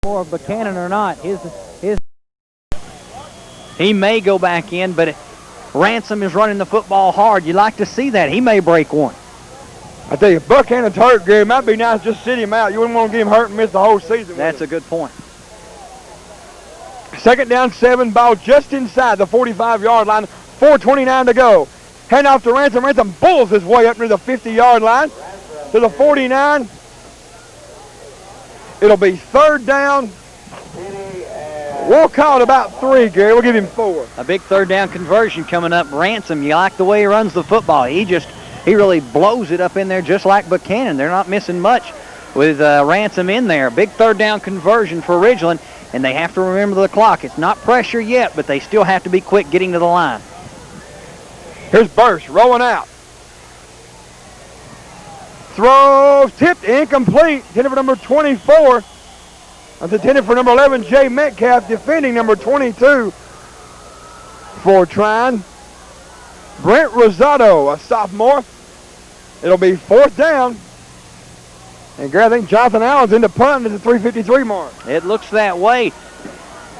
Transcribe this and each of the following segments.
More of Buchanan or not. He may go back in, but Ransom is running the football hard. You like to see that. He may break one. I tell you, if Buchanan's hurt, Gary, it might be nice to just sit him out. You wouldn't want to get him hurt and miss the whole season. That's a good point. 2nd down, 7, ball just inside the 45-yard line. 4:29 to go. Hand off to Ransom. Ransom bulls his way up near the 50-yard line to the 49. It'll be 3rd down. We'll call it about 3, Gary. We'll give him 4. A big 3rd down conversion coming up. Ransom, you like the way he runs the football. He really blows it up in there just like Buchanan. They're not missing much with Ransom in there. Big 3rd down conversion for Ridgeland, and they have to remember the clock. It's not pressure yet, but they still have to be quick getting to the line. Here's Burst rolling out. Throws tipped, incomplete. Intended for number 24. That's intended for number 11, Jay Metcalf, defending number 22 for Trion. Brent Rosado, a sophomore. It'll be 4th down. And Gary, I think Jonathan Allen's into punting at the 3:53 mark. It looks that way.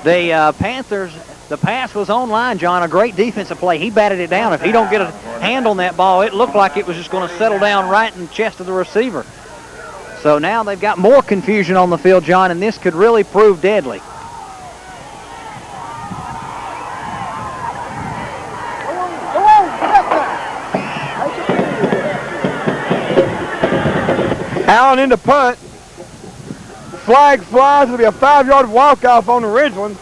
The Panthers, the pass was online, John. A great defensive play. He batted it down. If he don't get a hand on that ball, it looked like it was just going to settle down right in the chest of the receiver. So now they've got more confusion on the field, John, and this could really prove deadly. Allen into punt. Flag flies. It'll be a 5-yard walk-off on the Ridgeland.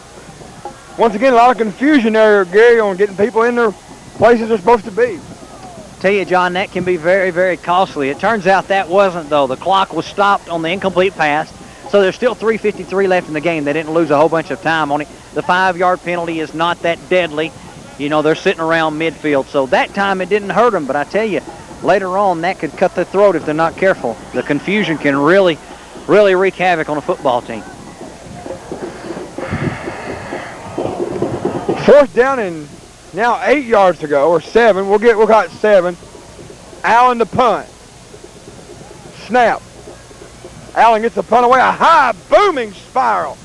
Once again, a lot of confusion there, Gary, on getting people in their places they're supposed to be. Tell you, John, that can be very, very costly. It turns out that wasn't, though. The clock was stopped on the incomplete pass, so there's still 3:53 left in the game. They didn't lose a whole bunch of time on it. The 5-yard penalty is not that deadly. You know, they're sitting around midfield, so that time it didn't hurt them. But I tell you, later on, that could cut their throat if they're not careful. The confusion can really, really wreak havoc on a football team. 4th down and now 8 yards to go, or 7. We'll call it 7. Allen to punt. Snap. Allen gets the punt away. A high booming spiral.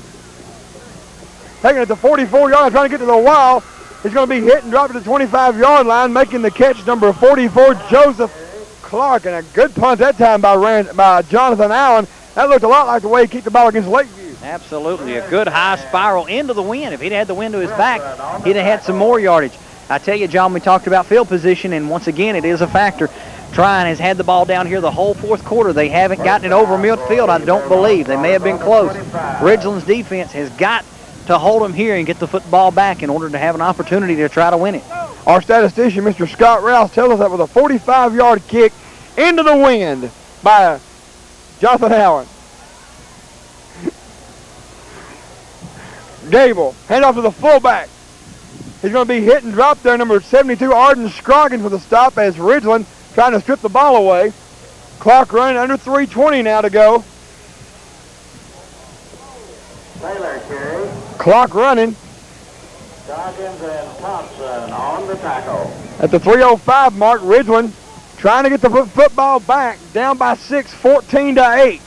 Taking it to 44 yards, trying to get to the wall. He's going to be hit and dropped to the 25-yard line, making the catch, number 44, Joseph Clark. And a good punt that time by Jonathan Allen. That looked a lot like the way he kicked the ball against Lakeview. Absolutely. A good high spiral into the wind. If he'd had the wind to his back, he'd have had some more yardage. I tell you, John, we talked about field position, and once again, it is a factor. Trion has had the ball down here the whole 4th quarter. They haven't gotten it over midfield, I don't believe. They may have been close. Ridgeland's defense has got to hold them here and get the football back in order to have an opportunity to try to win it. Our statistician, Mr. Scott Rouse, tells us that was a 45-yard kick into the wind by Jonathan Allen. Gable, hand off to the fullback. He's going to be hit and dropped there. Number 72, Arden Scroggins for the stop as Ridgeland trying to strip the ball away. Clock running under 3:20 now to go. Taylor carry. Clock running. Scroggins and Thompson on the tackle. At the 3:05 mark, Ridgeland trying to get the football back, down by 6, 14-8.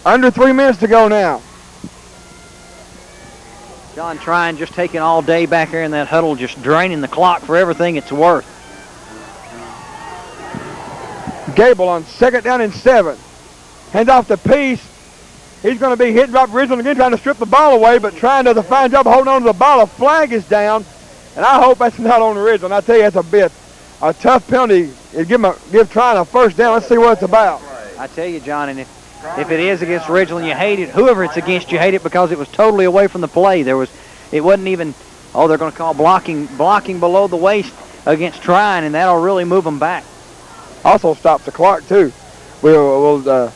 Under 3 minutes to go now. John Trion just taking all day back there in that huddle, just draining the clock for everything it's worth. Gable on 2nd down and 7. Hands off to Peace. He's going to be hit and drop. Ridgeland again trying to strip the ball away, but Trion does a fine job of holding on to the ball. A flag is down, and I hope that's not on Ridgeland. I tell you, that's a tough penalty. It'd give Trion a 1st down. Let's see what it's about. I tell you, John, and if it is against Ridgeland, you hate it. Whoever it's against, you hate it because it was totally away from the play. It wasn't even, they're going to call blocking below the waist against Trion, and that'll really move them back. Also stops the clock, too. We'll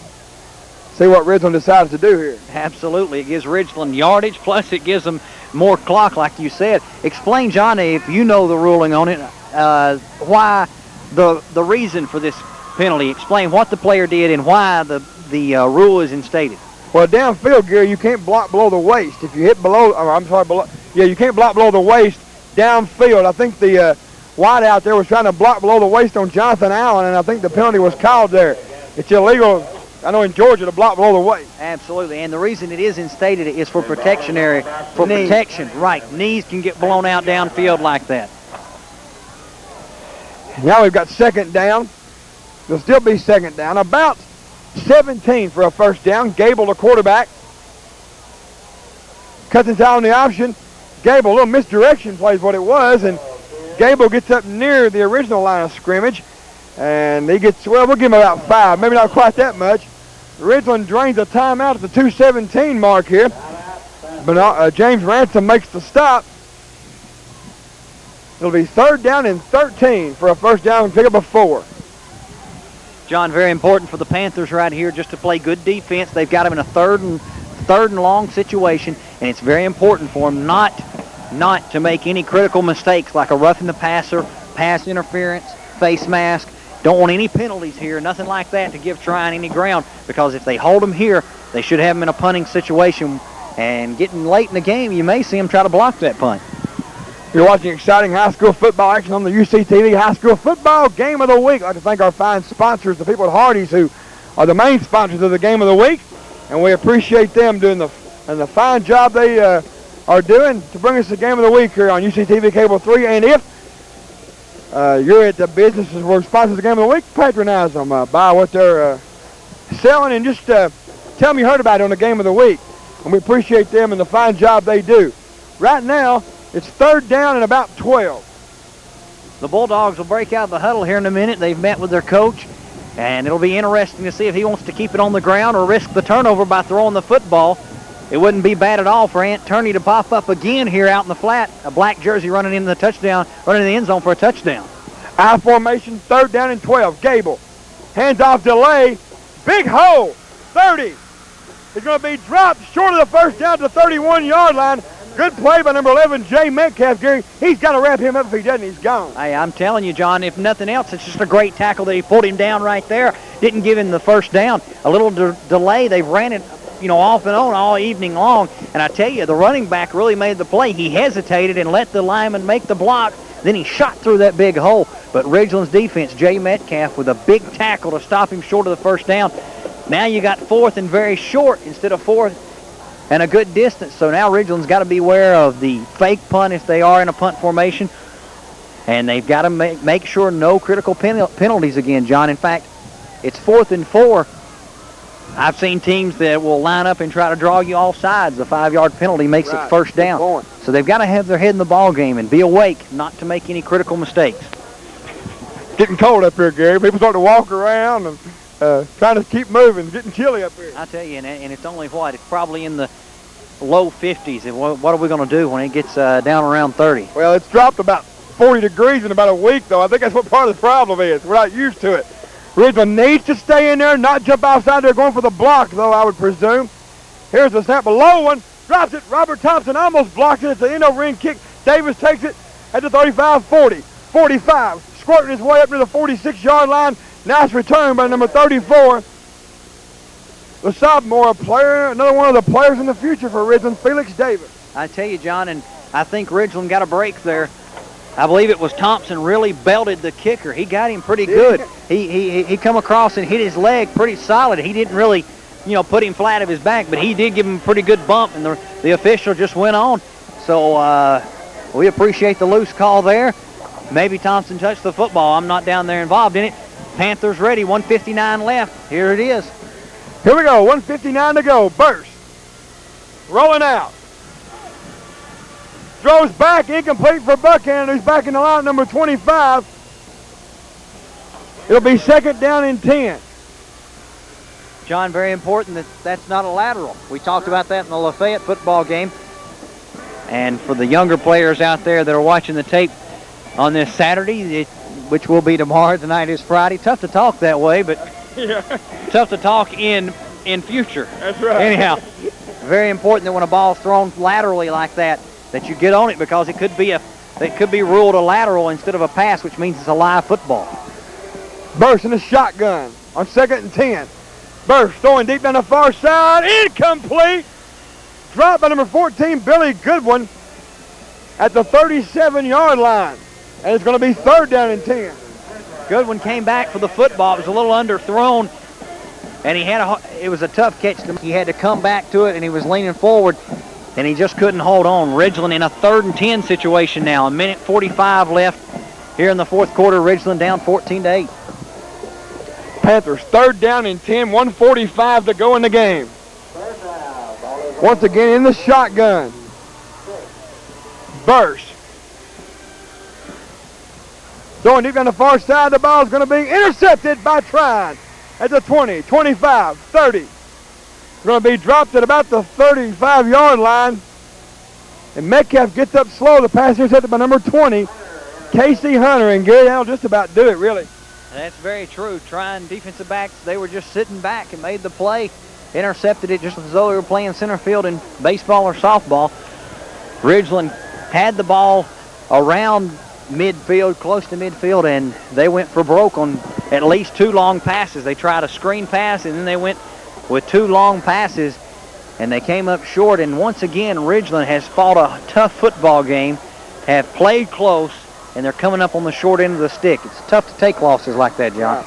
see what Ridgeland decides to do here. Absolutely. It gives Ridgeland yardage, plus it gives them more clock, like you said. Explain, John, if you know the ruling on it, why the reason for this penalty. Explain what the player did and why the rule is instated. Well, downfield, Gary, you can't block below the waist. If you hit you can't block below the waist downfield. I think the wide out there was trying to block below the waist on Jonathan Allen, and I think the penalty was called there. It's illegal I know in Georgia, the block below the waist. Absolutely, and the reason it is instated is for protection area, for Knees. protection. Right, knees can get blown out downfield like that. Now we've got second down. There'll still be second down. About 17 for a first down. Gable, the quarterback. Cuts inside on the option. Gable, a little misdirection plays what it was, and Gable gets up near the original line of scrimmage, and he gets, well, we'll give him about 5, maybe not quite that much. Ridgeland drains a timeout at the 2:17 mark here, but James Ransom makes the stop. It'll be third down and 13 for a first down and pick up a 4. John, very important for the Panthers right here just to play good defense. They've got him in a third and long situation, and it's very important for them not to make any critical mistakes like a roughing the passer, pass interference, face mask. Don't want any penalties here, nothing like that to give Trion any ground, because if they hold him here, they should have him in a punting situation, and getting late in the game, you may see him try to block that punt. You're watching exciting high school football action on the UCTV High School Football Game of the Week. I'd like to thank our fine sponsors, the people at Hardee's, who are the main sponsors of the Game of the Week, and we appreciate them doing the fine job they are doing to bring us the Game of the Week here on UCTV Cable 3. And if you're at the businesses where sponsors the Game of the Week, patronize them, buy what they're selling, and just tell them you heard about it on the Game of the Week. And we appreciate them and the fine job they do. Right now, it's third down and about 12. The Bulldogs will break out of the huddle here in a minute. They've met with their coach, and it'll be interesting to see if he wants to keep it on the ground or risk the turnover by throwing the football. It wouldn't be bad at all for Ant Turney to pop up again here out in the flat. A black jersey running in the touchdown, running in the end zone for a touchdown. I formation, third down and 12. Gable, hands off delay, big hole, 30. He's going to be dropped short of the first down to the 31-yard line. Good play by number 11, Jay Metcalf, Gary. He's got to wrap him up. If he doesn't, he's gone. Hey, I'm telling you, John, if nothing else, it's just a great tackle that he pulled him down right there. Didn't give him the first down. A little delay. They've ran it, off and on all evening long. And I tell you, the running back really made the play. He hesitated and let the lineman make the block. Then he shot through that big hole. But Ridgeland's defense, Jay Metcalf, with a big tackle to stop him short of the first down. Now you got fourth and very short instead of fourth and a good distance. So now Ridgeland's got to be aware of the fake punt if they are in a punt formation. And they've got to make sure no critical penalties again, John. In fact, it's 4th and 4. I've seen teams that will line up and try to draw you off sides. The 5-yard penalty makes it first down. So they've got to have their head in the ball game and be awake not to make any critical mistakes. Getting cold up here, Gary. People start to walk around and trying to keep moving. Getting chilly up here. I tell you, and it's only what? It's probably in the low 50s. What are we going to do when it gets down around 30? Well, it's dropped about 40 degrees in about a week, though. I think that's what part of the problem is. We're not used to it. Ridgeland needs to stay in there, not jump outside there going for the block, though, I would presume. Here's the snap. Below one. Drops it. Robert Thompson almost blocks it. It's an end-over-end kick. Davis takes it at the 35, 40, 45. Squirting his way up to the 46-yard line. Nice return by number 34. The sophomore player, another one of the players in the future for Ridgeland, Felix Davis. I tell you, John, and I think Ridgeland got a break there. I believe it was Thompson really belted the kicker. He got him pretty good. He come across and hit his leg pretty solid. He didn't really, put him flat of his back, but he did give him a pretty good bump, and the official just went on. So we appreciate the loose call there. Maybe Thompson touched the football. I'm not down there involved in it. Panthers ready, 1:59 left. Here it is. Here we go, 1:59 to go. Burst. Rolling out. Throws back, incomplete for Buchanan, who's back in the line, number 25. It'll be second down and 10. John, very important that that's not a lateral. We talked about that in the Lafayette football game. And for the younger players out there that are watching the tape on this Saturday, which will be tomorrow, tonight is Friday. Tough to talk that way, but tough to talk in future. That's right. Anyhow, very important that when a ball's thrown laterally like that you get on it, because it could be ruled a lateral instead of a pass, which means it's a live football. Burst in the shotgun on second and 10. Burst throwing deep down the far side. Incomplete. Dropped by number 14, Billy Goodwin, at the 37-yard line. And it's going to be third down and 10. Goodwin came back for the football. It was a little underthrown. and it was a tough catch. He had to come back to it, and he was leaning forward, and he just couldn't hold on. Ridgeland in a 3rd and 10 situation now. 1:45 left here in the 4th quarter. Ridgeland down 14-8. Panthers 3rd down and 10, 1:45 to go in the game. Once again in the shotgun. Burst. Throwing deep down the far side, the ball is going to be intercepted by Trion at the 20, 25, 30. Going to be dropped at about the 35-yard line. And Metcalf gets up slow. The pass intercepted by number 20, Casey Hunter. And Gary, that'll just about do it, really. That's very true. Trion defensive backs, they were just sitting back and made the play. Intercepted it just as though they were playing center field in baseball or softball. Ridgeland had the ball around midfield, close to midfield, and they went for broke on at least 2 long passes. They tried a screen pass, and then they went with 2 long passes, and they came up short. And once again, Ridgeland has fought a tough football game, have played close, and they're coming up on the short end of the stick. It's tough to take losses like that, John.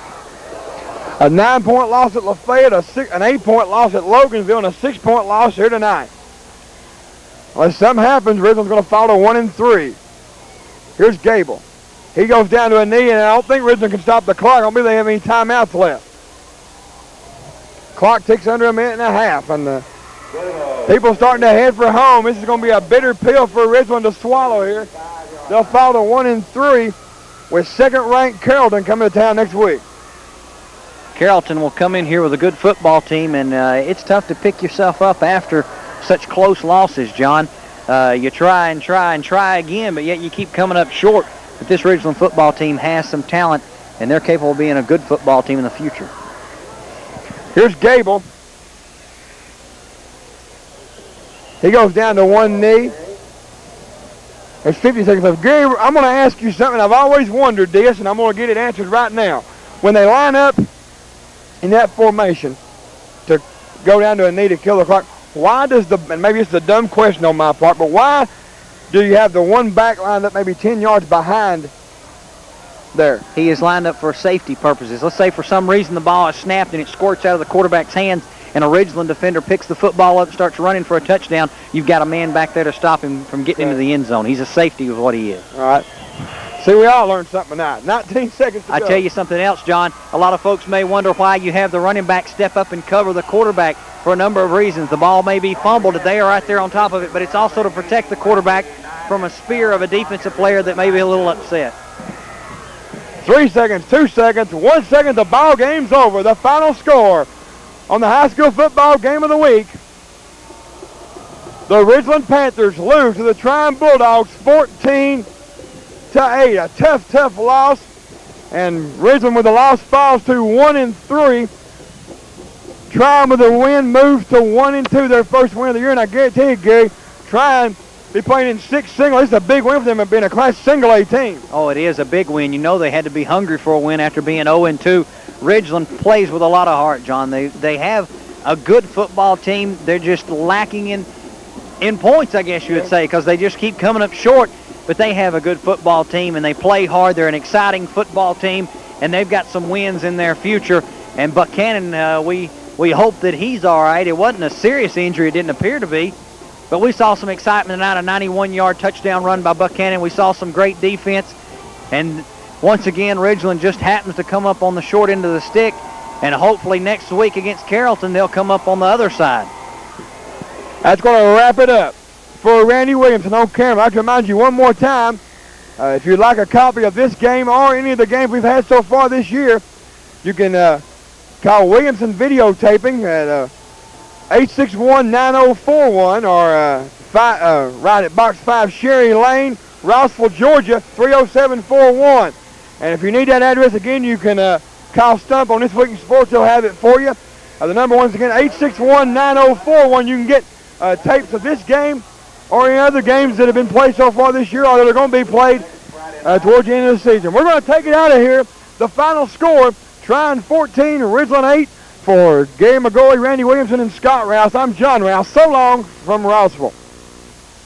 A 9-point loss at Lafayette, an 8-point loss at Loganville, and a 6-point loss here tonight. Unless something happens, Ridgeland's going to fall to 1-3. Here's Gable. He goes down to a knee, and I don't think Ridgeland can stop the clock. I don't believe they have any timeouts left. Clock ticks under a minute and a half, and the people starting to head for home. This is going to be a bitter pill for Ridgeland to swallow here. They'll fall to 1-3 with 2nd-ranked Carrollton coming to town next week. Carrollton will come in here with a good football team, and it's tough to pick yourself up after such close losses, John. You try and try and try again, but yet you keep coming up short. But this Ridgeland football team has some talent, and they're capable of being a good football team in the future. Here's Gable. He goes down to one knee. There's 50 seconds left. Gary, I'm going to ask you something. I've always wondered this, and I'm going to get it answered right now. When they line up in that formation to go down to a knee to kill the clock, why does and maybe it's a dumb question on my part, but why do you have the one back lined up maybe 10 yards behind there? He is lined up for safety purposes. Let's say for some reason the ball is snapped and it squirts out of the quarterback's hands, and a Ridgeland defender picks the football up, starts running for a touchdown. You've got a man back there to stop him from getting into the end zone. He's a safety of what he is. All right. See, we all learned something tonight. 19 seconds to go. I tell you something else, John. A lot of folks may wonder why you have the running back step up and cover the quarterback for a number of reasons. The ball may be fumbled. They are right there on top of it, but it's also to protect the quarterback from a spear of a defensive player that may be a little upset. 3 seconds, 2 seconds, 1 second, the ball game's over. The final score on the high school football game of the week. The Ridgeland Panthers lose to the Trion Bulldogs 14-8. A tough, tough loss. And Ridgeland with the loss falls to 1-3. Trion with the win moves to 1-2, their first win of the year. And I guarantee you, Gary, Trion be playing in 6 single. It's a big win for them and being a Class Single A team. Oh, it is a big win. You know they had to be hungry for a win after being 0-2. Ridgeland plays with a lot of heart, John. They have a good football team. They're just lacking in points, I guess you would say, because they just keep coming up short. But they have a good football team, and they play hard. They're an exciting football team, and they've got some wins in their future. And Buchanan, we hope that he's all right. It wasn't a serious injury. It didn't appear to be. But we saw some excitement tonight, a 91-yard touchdown run by Buchanan. We saw some great defense. And once again, Ridgeland just happens to come up on the short end of the stick. And hopefully next week against Carrollton, they'll come up on the other side. That's going to wrap it up for Randy Williamson on camera. I'd like to remind you one more time, if you'd like a copy of this game or any of the games we've had so far this year, you can call Williamson Videotaping at 861-9041 or right at Box 5 Sherry Lane, Rossville, Georgia, 30741. And if you need that address again, you can call Stump on This Week in Sports. He'll have it for you. The number once again, 861-9041. You can get tapes of this game or any other games that have been played so far this year or that are going to be played towards the end of the season. We're going to take it out of here. The final score, Trion 14, Ridgeland 8. For Gary McGoey, Randy Williamson, and Scott Rouse, I'm John Rouse. So long from Rossville.